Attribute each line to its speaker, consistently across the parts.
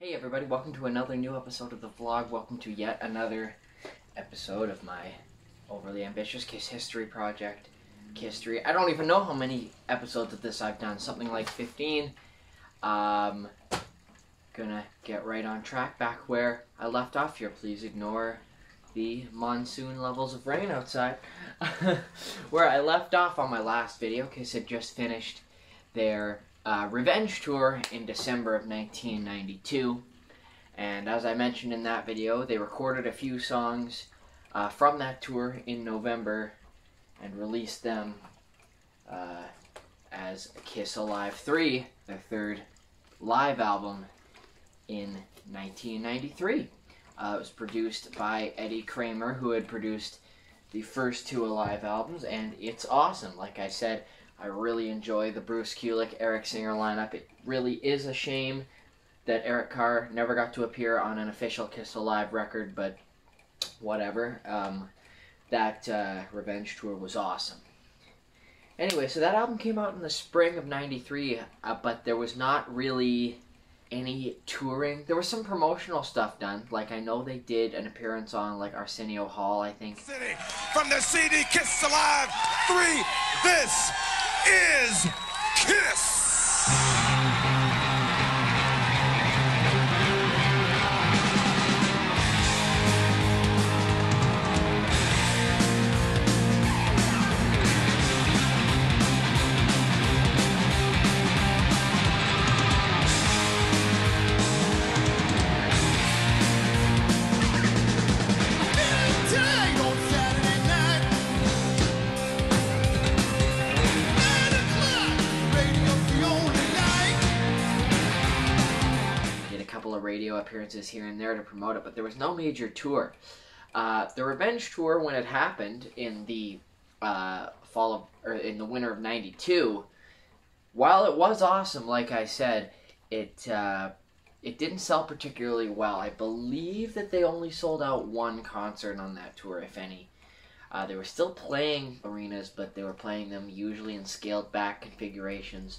Speaker 1: Hey everybody, welcome to another new episode of the vlog. Welcome to yet another episode of my overly ambitious Kiss History project, KISSTORY. I don't even know how many episodes of this I've done, something like 15. Gonna get right on track back where I left off here. Please ignore the monsoon levels of rain outside. Where I left off on my last video, Kiss had just finished their Revenge tour in December of 1992, and as I mentioned in that video, they recorded a few songs from that tour in November and released them as Kiss Alive 3, their third live album, in 1993. It was produced by Eddie Kramer, who had produced the first two Alive albums, and it's awesome. Like I said, I really enjoy the Bruce Kulick, Eric Singer lineup. It really is a shame that Eric Carr never got to appear on an official Kiss Alive record, but whatever. That Revenge tour was awesome. Anyway, so that album came out in the spring of '93, but there was not really any touring. There was some promotional stuff done. Like, I know they did an appearance on, like, Arsenio Hall, I think.
Speaker 2: From the CD Kiss Alive 3, this is KISS!
Speaker 1: Radio appearances here and there to promote it, but there was no major tour. The Revenge tour, when it happened in the in the winter of '92, while it was awesome, like I said, it didn't sell particularly well. I believe that they only sold out one concert on that tour, if any. They were still playing arenas, but they were playing them usually in scaled back configurations.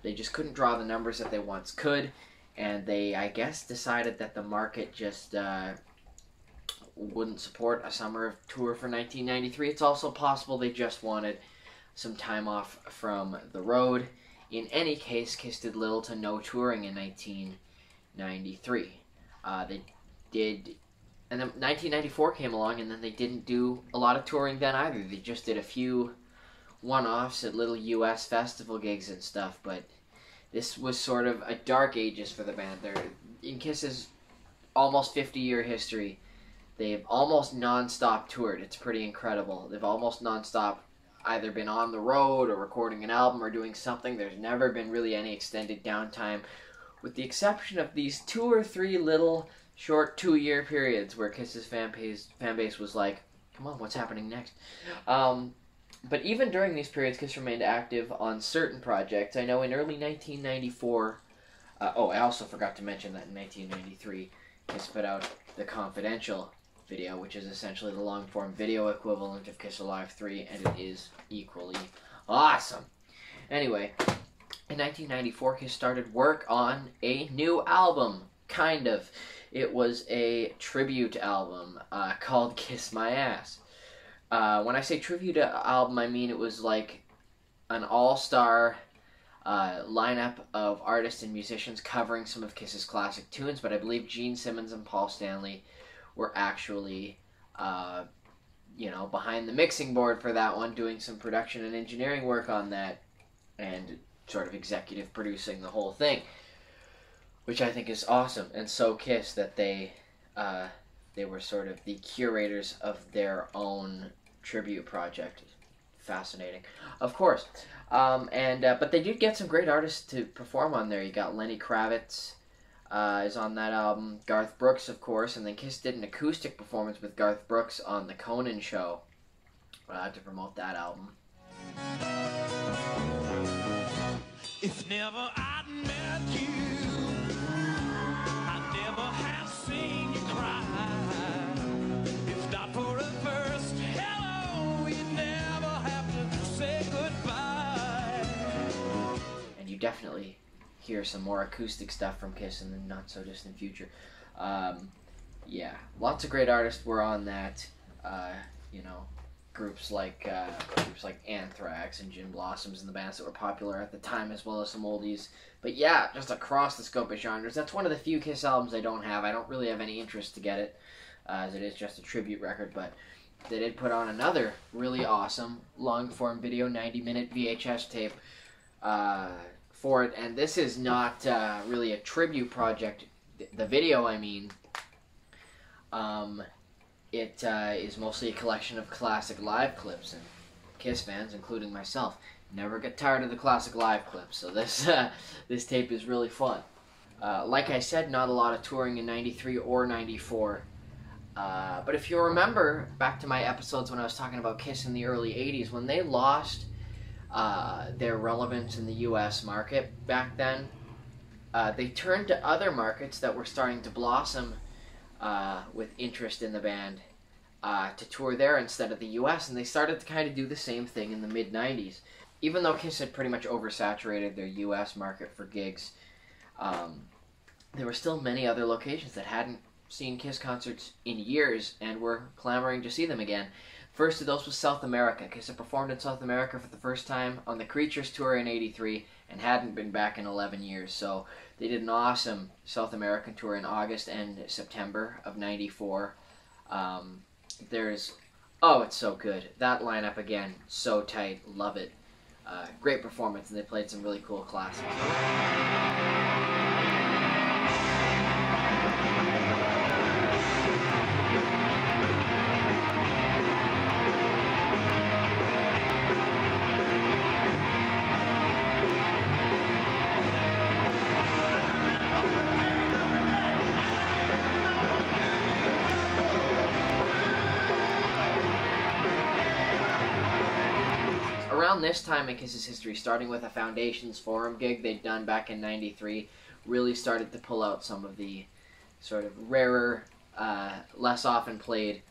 Speaker 1: They just couldn't draw the numbers that they once could. And they, I guess, decided that the market just wouldn't support a summer tour for 1993. It's also possible they just wanted some time off from the road. In any case, Kiss did little to no touring in 1993. They did, and then 1994 came along, and then they didn't do a lot of touring then either. They just did a few one-offs at little U.S. festival gigs and stuff, but this was sort of a dark ages for the band. In Kiss's almost 50-year history, they've almost non-stop toured. It's pretty incredible. They've almost non-stop either been on the road or recording an album or doing something. There's never been really any extended downtime, with the exception of these 2 or 3 little short 2-year periods where Kiss's fan base was like, come on, what's happening next? But even during these periods, Kiss remained active on certain projects. I know in early 1994, I also forgot to mention that in 1993, Kiss put out the Confidential video, which is essentially the long-form video equivalent of Kiss Alive 3, and it is equally awesome. Anyway, in 1994, Kiss started work on a new album, kind of. It was a tribute album called Kiss My Ass. When I say tribute album, I mean it was like an all-star lineup of artists and musicians covering some of Kiss's classic tunes, but I believe Gene Simmons and Paul Stanley were actually, behind the mixing board for that one, doing some production and engineering work on that, and sort of executive producing the whole thing, which I think is awesome, and so Kiss that they were sort of the curators of their own tribute project. Fascinating, of course. But they did get some great artists to perform on there. You got Lenny Kravitz is on that album, Garth Brooks, of course, and then Kiss did an acoustic performance with Garth Brooks on The Conan Show to promote that album.
Speaker 2: If never I'd met you, I'd never have seen you cry. If not for a first hello, you'd never have to say goodbye.
Speaker 1: And you definitely hear some more acoustic stuff from Kiss in the not so distant future. Yeah, lots of great artists were on that. You know, groups like Anthrax and Gin Blossoms and the bands that were popular at the time, as well as some oldies. But yeah, just across the scope of genres. That's one of the few Kiss albums I don't have. I don't really have any interest to get it, as it is just a tribute record. But they did put on another really awesome long-form video, 90-minute VHS tape for it. And this is not really a tribute project. The video, I mean, it is mostly a collection of classic live clips, and Kiss fans, including myself, never get tired of the classic live clips. So this tape is really fun. Like I said, not a lot of touring in '93 or '94. But if you remember back to my episodes when I was talking about Kiss in the early '80s, when they lost their relevance in the U.S. market back then, they turned to other markets that were starting to blossom with interest in the band to tour there instead of the U.S., and they started to kind of do the same thing in the mid-'90s. Even though Kiss had pretty much oversaturated their U.S. market for gigs, there were still many other locations that hadn't seen Kiss concerts in years and were clamoring to see them again. First of those was South America. Kiss had performed in South America for the first time on the Creatures tour in '83 and hadn't been back in 11 years. So they did an awesome South American tour in August and September of '94. Oh, it's so good. That lineup again, so tight. Love it. Great performance, and they played some really cool classics. Around this time in Kiss's history, starting with a Foundations Forum gig they'd done back in '93, really started to pull out some of the sort of rarer, less often played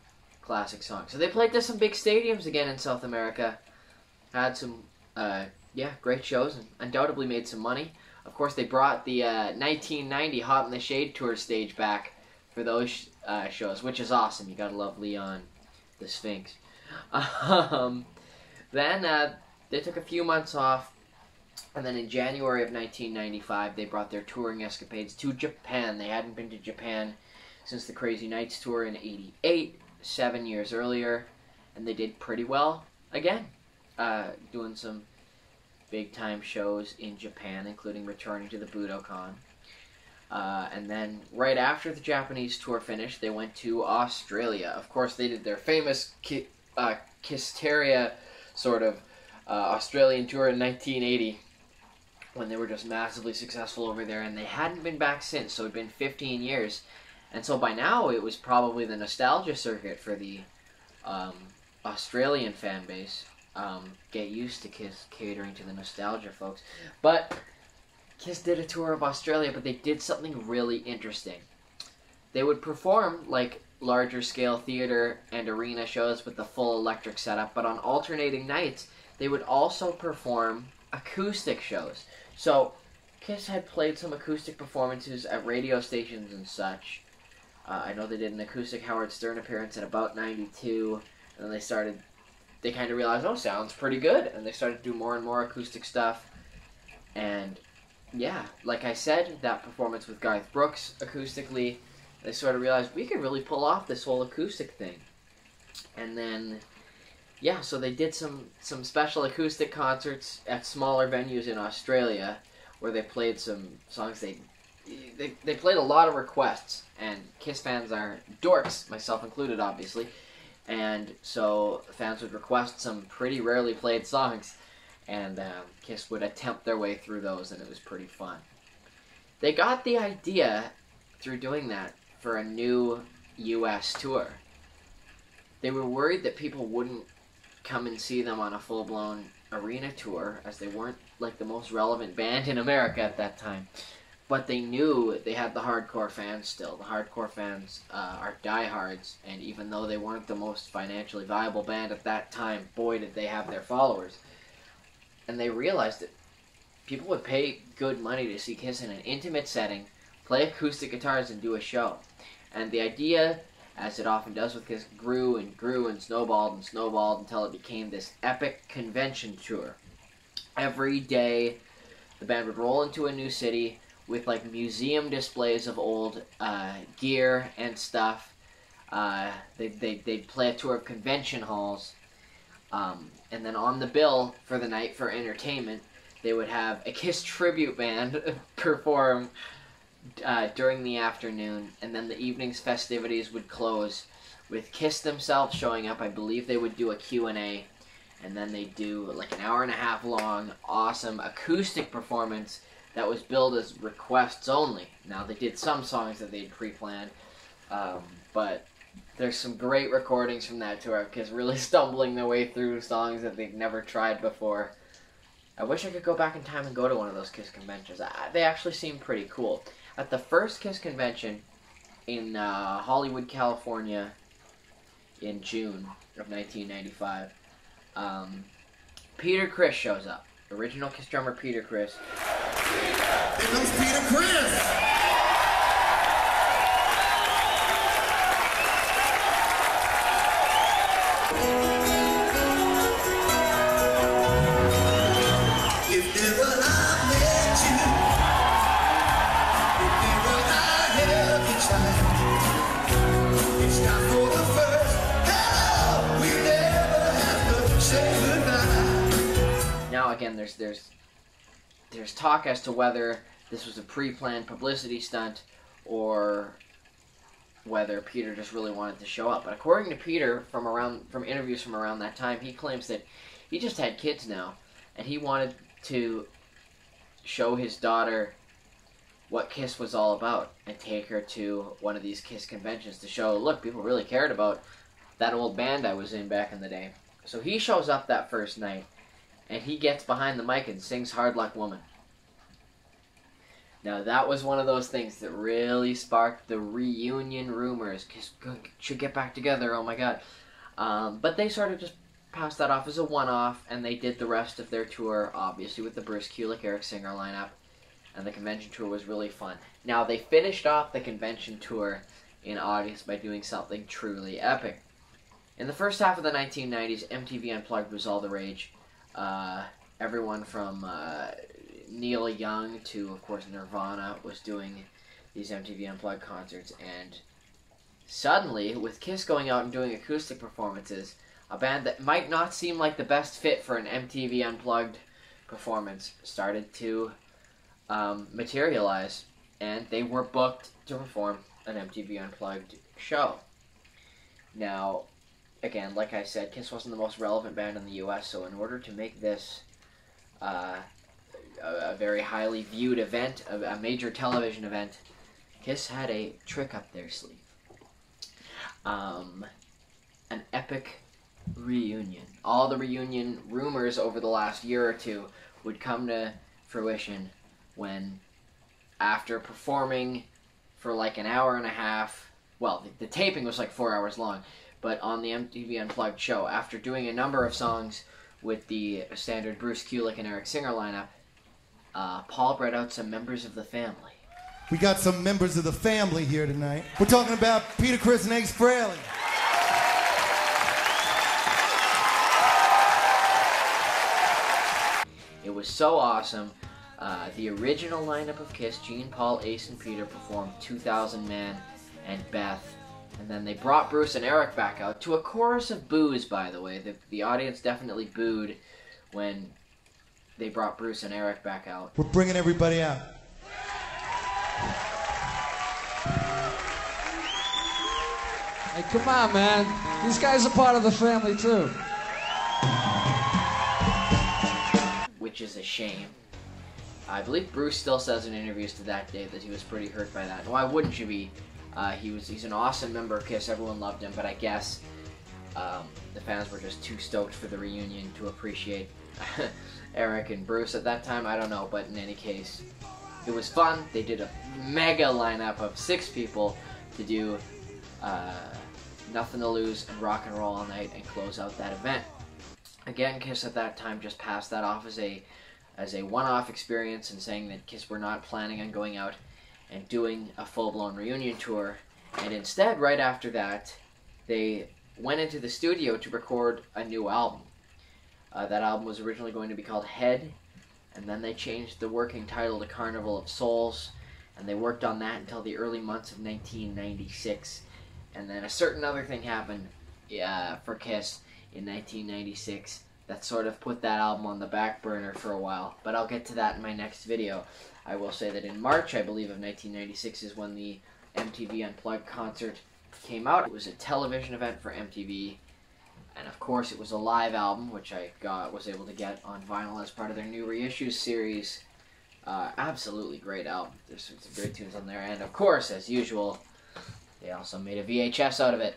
Speaker 1: classic songs. So they played to some big stadiums again in South America, had some, great shows, and undoubtedly made some money. Of course, they brought the 1990 Hot in the Shade tour stage back for those shows, which is awesome. You gotta love Leon, the Sphinx. Then they took a few months off, and then in January of 1995, they brought their touring escapades to Japan. They hadn't been to Japan since the Crazy Nights tour in '88, 7 years earlier, and they did pretty well again, doing some big-time shows in Japan, including returning to the Budokan. And then right after the Japanese tour finished, they went to Australia. Of course, they did their famous KISSTORY sort of Australian tour in 1980 when they were just massively successful over there, and they hadn't been back since, so it had been 15 years. And so by now it was probably the nostalgia circuit for the Australian fan base. Get used to Kiss catering to the nostalgia folks. But Kiss did a tour of Australia, but they did something really interesting. They would perform like larger scale theater and arena shows with the full electric setup, but on alternating nights they would also perform acoustic shows. So Kiss had played some acoustic performances at radio stations and such. I know they did an acoustic Howard Stern appearance at about '92, and then they kind of realized, oh, sounds pretty good, and they started to do more and more acoustic stuff. And yeah, like I said, that performance with Garth Brooks acoustically, they sort of realized we could really pull off this whole acoustic thing. And then, yeah, so they did some special acoustic concerts at smaller venues in Australia where they played some songs. They played a lot of requests, and Kiss fans are dorks, myself included, obviously. And so fans would request some pretty rarely played songs, and Kiss would attempt their way through those, and it was pretty fun. They got the idea through doing that for a new U.S. tour. They were worried that people wouldn't come and see them on a full-blown arena tour, as they weren't like the most relevant band in America at that time. But they knew they had the hardcore fans still. The hardcore fans are diehards, and even though they weren't the most financially viable band at that time, boy did they have their followers. And they realized that people would pay good money to see Kiss in an intimate setting, play acoustic guitars, and do a show. And the idea, as it often does with Kiss, grew and grew and snowballed until it became this epic convention tour. Every day, the band would roll into a new city with like museum displays of old gear and stuff. They'd play a tour of convention halls. And then on the bill for the night for entertainment, they would have a Kiss tribute band perform during the afternoon, and then the evening's festivities would close with Kiss themselves showing up. I believe they would do a Q&A, and then they'd do like an hour-and-a-half long, awesome acoustic performance that was billed as requests only. Now, they did some songs that they'd pre-planned, but there's some great recordings from that tour of Kiss really stumbling their way through songs that they've never tried before. I wish I could go back in time and go to one of those Kiss conventions. They actually seem pretty cool. At the first Kiss convention in Hollywood, California, in June of 1995, Peter Criss shows up. Original Kiss drummer Peter Criss.
Speaker 3: It was Peter Criss!
Speaker 1: Now again, there's talk as to whether this was a pre-planned publicity stunt or whether Peter just really wanted to show up. But according to Peter, from interviews from around that time, he claims that he just had kids now, and he wanted to show his daughter what Kiss was all about and take her to one of these Kiss conventions to show, look, people really cared about that old band I was in back in the day. So he shows up that first night, and he gets behind the mic and sings Hard Luck Woman. Now, that was one of those things that really sparked the reunion rumors. Kiss should get back together, oh my god. But they sort of just passed that off as a one-off, and they did the rest of their tour, obviously, with the Bruce Kulick, Eric Singer lineup, and the convention tour was really fun. Now, they finished off the convention tour in August by doing something truly epic. In the first half of the 1990s, MTV Unplugged was all the rage. Everyone from Neil Young to, of course, Nirvana was doing these MTV Unplugged concerts, and suddenly, with Kiss going out and doing acoustic performances, a band that might not seem like the best fit for an MTV Unplugged performance started to materialize, and they were booked to perform an MTV Unplugged show. Now, again, like I said, Kiss wasn't the most relevant band in the U.S., so in order to make this a very highly viewed event, a major television event, Kiss had a trick up their sleeve. An epic reunion. All the reunion rumors over the last year or two would come to fruition when, after performing for like an hour and a half, well, the taping was like 4 hours long, but on the MTV Unplugged show, after doing a number of songs with the standard Bruce Kulick and Eric Singer lineup, Paul brought out some members of the family.
Speaker 3: We got some members of the family here tonight. We're talking about Peter Criss and Ace Frehley.
Speaker 1: It was so awesome. The original lineup of Kiss, Gene, Paul, Ace, and Peter, performed 2,000 Man and Beth. And then they brought Bruce and Eric back out to a chorus of boos, by the way. The audience definitely booed when they brought Bruce and Eric back out.
Speaker 3: We're bringing everybody out.
Speaker 4: Hey, come on, man. These guys are part of the family, too.
Speaker 1: Which is a shame. I believe Bruce still says in interviews to that day that he was pretty hurt by that. Why wouldn't you be? He's an awesome member of Kiss. Everyone loved him, but I guess the fans were just too stoked for the reunion to appreciate Eric and Bruce at that time. I don't know, but in any case, it was fun. They did a mega lineup of 6 people to do Nothing to Lose and Rock and Roll All Night and close out that event. Again, Kiss at that time just passed that off as a as a one-off experience and saying that KISS were not planning on going out and doing a full-blown reunion tour. And instead, right after that, they went into the studio to record a new album. That album was originally going to be called Head, and then they changed the working title to Carnival of Souls, and they worked on that until the early months of 1996. And then a certain other thing happened for KISS in 1996 that sort of put that album on the back burner for a while, but I'll get to that in my next video. I will say that in March, I believe, of 1996 is when the MTV Unplugged concert came out. It was a television event for MTV, and of course it was a live album, which I was able to get on vinyl as part of their new reissues series. Absolutely great album. There's some great tunes on there, and of course, as usual, they also made a VHS out of it.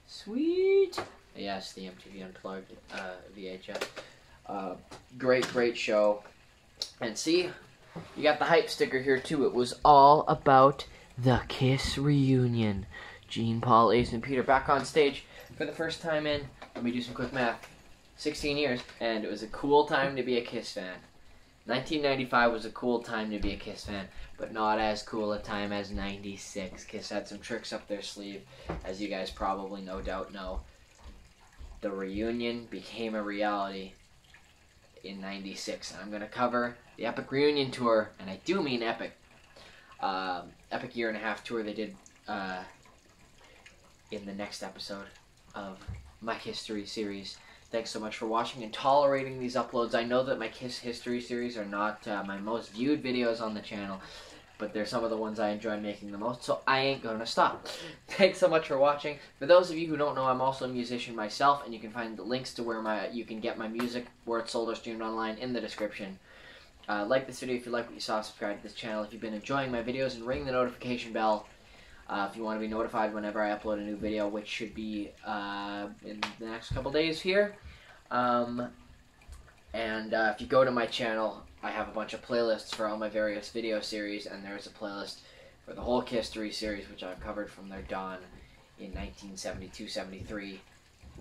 Speaker 1: Sweet! Yes, the MTV Unplugged VHS. Great show. And see, you got the hype sticker here too. It was all about the KISS reunion. Gene, Paul, Ace, and Peter back on stage for the first time in, let me do some quick math, 16 years. And it was a cool time to be a KISS fan. 1995 was a cool time to be a KISS fan, but not as cool a time as 96. KISS had some tricks up their sleeve, as you guys probably no doubt know. The reunion became a reality in 96. And I'm going to cover the Epic Reunion Tour, and I do mean epic. Epic year-and-a-half tour they did in the next episode of my History series. Thanks so much for watching and tolerating these uploads. I know that my KISS History series are not my most viewed videos on the channel, but they're some of the ones I enjoy making the most, so I ain't gonna stop. Thanks so much for watching. For those of you who don't know, I'm also a musician myself, and you can find the links to where you can get my music, where it's sold or streamed online, in the description. Like this video if you like what you saw, subscribe to this channel if you've been enjoying my videos, and ring the notification bell if you want to be notified whenever I upload a new video, which should be in the next couple days here. If you go to my channel, I have a bunch of playlists for all my various video series, and there's a playlist for the whole KISSTORY series, which I've covered from their dawn in 1972-73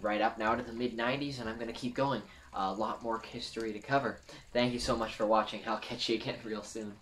Speaker 1: right up now to the mid-90s, and I'm going to keep going. A lot more KISSTORY to cover. Thank you so much for watching. I'll catch you again real soon.